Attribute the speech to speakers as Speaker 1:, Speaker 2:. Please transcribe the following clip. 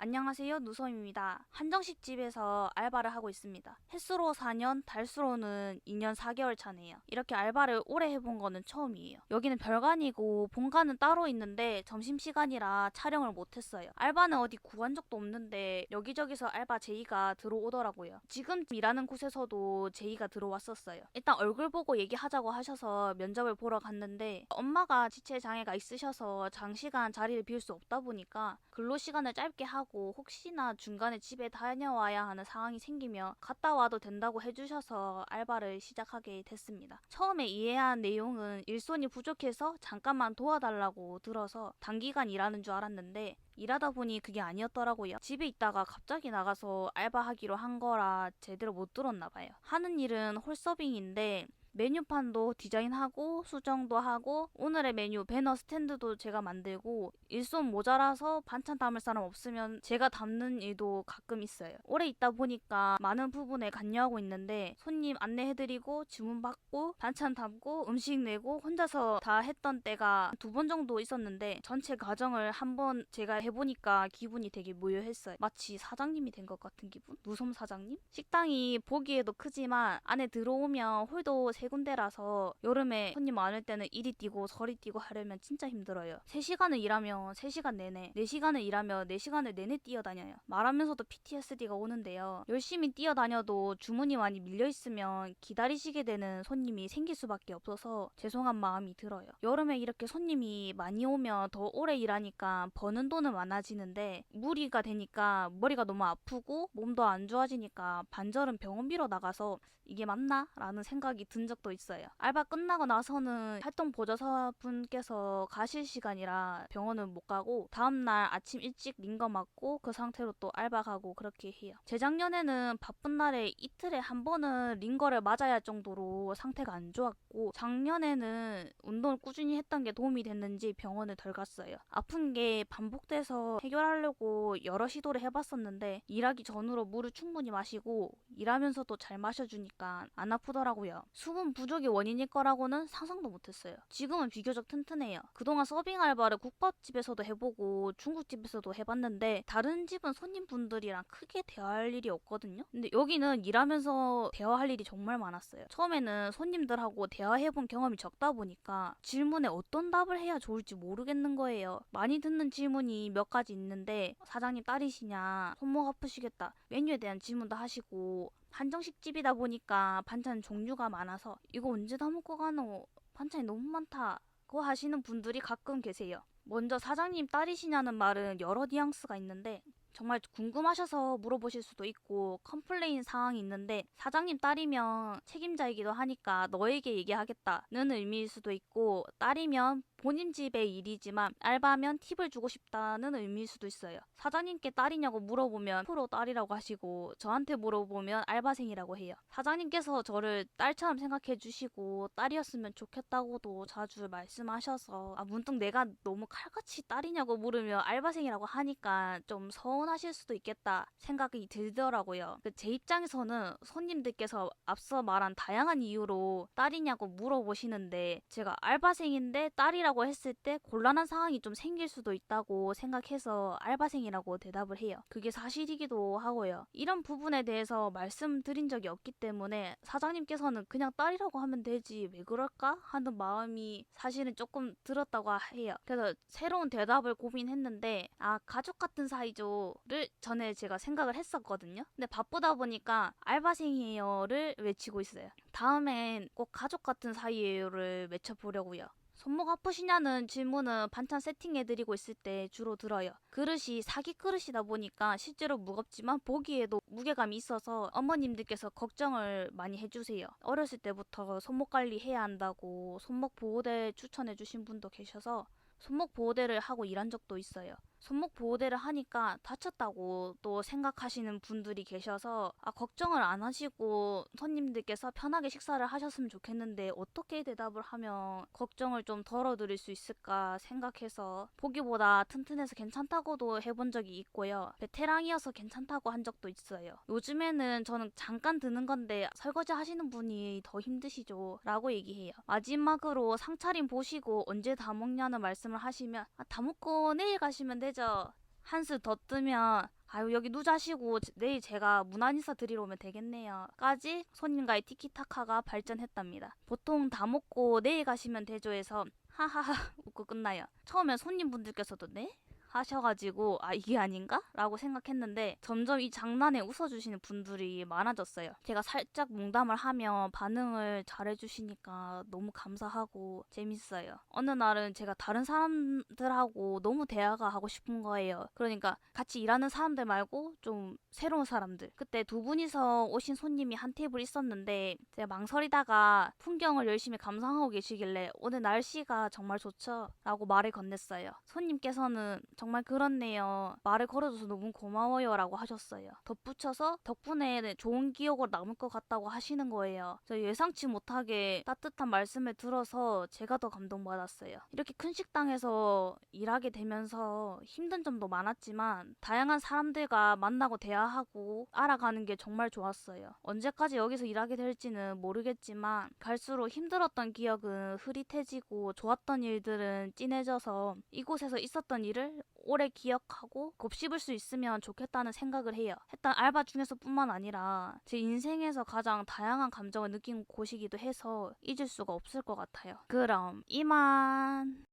Speaker 1: 안녕하세요, 누솜입니다. 한정식 집에서 알바를 하고 있습니다. 햇수로 4년, 달수로는 2년 4개월 차네요. 이렇게 알바를 오래 해본 거는 처음이에요. 여기는 별관이고 본관은 따로 있는데 점심시간이라 촬영을 못했어요. 알바는 어디 구한 적도 없는데 여기저기서 알바 제의가 들어오더라고요. 지금 일하는 곳에서도 제의가 들어왔었어요. 일단 얼굴 보고 얘기하자고 하셔서 면접을 보러 갔는데 엄마가 지체장애가 있으셔서 장시간 자리를 비울 수 없다 보니까 근로시간을 짧게 하고 혹시나 중간에 집에 다녀와야 하는 상황이 생기면 갔다 와도 된다고 해주셔서 알바를 시작하게 됐습니다. 처음에 이해한 내용은 일손이 부족해서 잠깐만 도와달라고 들어서 단기간 일하는 줄 알았는데 일하다 보니 그게 아니었더라고요. 집에 있다가 갑자기 나가서 알바하기로 한 거라 제대로 못 들었나 봐요. 하는 일은 홀서빙인데 메뉴판도 디자인하고 수정도 하고 오늘의 메뉴 배너 스탠드도 제가 만들고 일손 모자라서 반찬 담을 사람 없으면 제가 담는 일도 가끔 있어요. 오래 있다 보니까 많은 부분에 관여하고 있는데 손님 안내해드리고 주문 받고 반찬 담고 음식 내고 혼자서 다 했던 때가 2번 정도 있었는데 전체 과정을 한번 제가 해보니까 기분이 되게 묘했어요. 마치 사장님이 된 것 같은 기분? 누솜 사장님? 식당이 보기에도 크지만 안에 들어오면 홀도 3군데라서 여름에 손님 많을 때는 이리 뛰고 저리 뛰고 하려면 진짜 힘들어요. 3시간을 일하면 3시간 내내, 4시간을 일하면 4시간을 내내 뛰어다녀요. 말하면서도 PTSD가 오는데요. 열심히 뛰어다녀도 주문이 많이 밀려있으면 기다리시게 되는 손님이 생길 수밖에 없어서 죄송한 마음이 들어요. 여름에 이렇게 손님이 많이 오면 더 오래 일하니까 버는 돈은 많아지는데 무리가 되니까 머리가 너무 아프고 몸도 안 좋아지니까 반절은 병원비로 나가서 이게 맞나? 라는 생각이 든 적도 있어요. 알바 끝나고 나서는 활동 보조사 분께서 가실 시간이라 병원은 못 가고 다음날 아침 일찍 링거 맞고 그 상태로 또 알바 가고 그렇게 해요. 재작년에는 바쁜 날에 이틀에 한 번은 링거를 맞아야 할 정도로 상태가 안 좋았고 작년에는 운동을 꾸준히 했던 게 도움이 됐는지 병원을 덜 갔어요. 아픈 게 반복돼서 해결하려고 여러 시도를 해봤었는데 일하기 전으로 물을 충분히 마시고 일하면서도 잘 마셔주니까 안 아프더라고요. 수분 부족이 원인일 거라고는 상상도 못했어요. 지금은 비교적 튼튼해요. 그동안 서빙 알바를 국밥집에서도 해보고 중국집에서도 해봤는데 다른 집은 손님분들이랑 크게 대화할 일이 없거든요. 근데 여기는 일하면서 대화할 일이 정말 많았어요. 처음에는 손님들하고 대화해본 경험이 적다 보니까 질문에 어떤 답을 해야 좋을지 모르겠는 거예요. 많이 듣는 질문이 몇 가지 있는데 사장님 딸이시냐, 손목 아프시겠다, 메뉴에 대한 질문도 하시고 한정식 집이다 보니까 반찬 종류가 많아서 이거 언제 다 먹고 가노? 반찬이 너무 많다. 그거 하시는 분들이 가끔 계세요. 먼저 사장님 딸이시냐는 말은 여러 뉘앙스가 있는데 정말 궁금하셔서 물어보실 수도 있고 컴플레인 사항이 있는데 사장님 딸이면 책임자이기도 하니까 너에게 얘기하겠다는 의미일 수도 있고 딸이면 본인 집의 일이지만 알바면 팁을 주고 싶다는 의미일 수도 있어요. 사장님께 딸이냐고 물어보면 프로 딸이라고 하시고 저한테 물어보면 알바생이라고 해요. 사장님께서 저를 딸처럼 생각해 주시고 딸이었으면 좋겠다고도 자주 말씀하셔서 문득 내가 너무 칼같이 딸이냐고 물으면 알바생이라고 하니까 좀 서운하실 수도 있겠다 생각이 들더라고요. 제 입장에서는 손님들께서 앞서 말한 다양한 이유로 딸이냐고 물어보시는데 제가 알바생인데 딸이라고 했을 때 곤란한 상황이 좀 생길 수도 있다고 생각해서 알바생이라고 대답을 해요. 그게 사실이기도 하고요. 이런 부분에 대해서 말씀드린 적이 없기 때문에 사장님께서는 그냥 딸이라고 하면 되지 왜 그럴까 하는 마음이 사실은 조금 들었다고 해요. 그래서 새로운 대답을 고민했는데 가족 같은 사이죠를 전에 제가 생각을 했었거든요. 근데 바쁘다 보니까 알바생이에요를 외치고 있어요. 다음엔 꼭 가족 같은 사이에요를 외쳐보려고요. 손목 아프시냐는 질문은 반찬 세팅해드리고 있을 때 주로 들어요. 그릇이 사기 그릇이다 보니까 실제로 무겁지만 보기에도 무게감이 있어서 어머님들께서 걱정을 많이 해주세요. 어렸을 때부터 손목 관리해야 한다고 손목 보호대 추천해주신 분도 계셔서 손목 보호대를 하고 일한 적도 있어요. 손목 보호대를 하니까 다쳤다고 또 생각하시는 분들이 계셔서 걱정을 안 하시고 손님들께서 편하게 식사를 하셨으면 좋겠는데 어떻게 대답을 하면 걱정을 좀 덜어드릴 수 있을까 생각해서 보기보다 튼튼해서 괜찮다고도 해본 적이 있고요. 베테랑이어서 괜찮다고 한 적도 있어요. 요즘에는 저는 잠깐 드는 건데 설거지 하시는 분이 더 힘드시죠 라고 얘기해요. 마지막으로 상차림 보시고 언제 다 먹냐는 말씀을 하시면 다 먹고 내일 가시면 되죠 한스 더 뜨면 아유 여기 누자시고 내일 제가 문안 인사 드리러 오면 되겠네요 까지 손님과의 티키타카가 발전했답니다. 보통 다 먹고 내일 가시면 되죠 해서 하하하 웃고 끝나요. 처음엔 손님분들께서도 네? 하셔가지고 아 이게 아닌가? 라고 생각했는데 점점 이 장난에 웃어주시는 분들이 많아졌어요. 제가 살짝 농담을 하면 반응을 잘해주시니까 너무 감사하고 재밌어요. 어느 날은 제가 다른 사람들하고 너무 대화가 하고 싶은 거예요. 그러니까 같이 일하는 사람들 말고 좀 새로운 사람들. 그때 두 분이서 오신 손님이 한 테이블 있었는데 제가 망설이다가 풍경을 열심히 감상하고 계시길래 오늘 날씨가 정말 좋죠? 라고 말을 건넸어요. 손님께서는 정말 그렇네요. 말을 걸어줘서 너무 고마워요 라고 하셨어요. 덧붙여서 덕분에 좋은 기억으로 남을 것 같다고 하시는 거예요. 저 예상치 못하게 따뜻한 말씀을 들어서 제가 더 감동받았어요. 이렇게 큰 식당에서 일하게 되면서 힘든 점도 많았지만 다양한 사람들과 만나고 대화하고 알아가는 게 정말 좋았어요. 언제까지 여기서 일하게 될지는 모르겠지만 갈수록 힘들었던 기억은 흐릿해지고 좋았던 일들은 진해져서 이곳에서 있었던 일을 오래 기억하고 곱씹을 수 있으면 좋겠다는 생각을 해요. 했던 알바 중에서 뿐만 아니라 제 인생에서 가장 다양한 감정을 느낀 곳이기도 해서 잊을 수가 없을 것 같아요. 그럼 이만.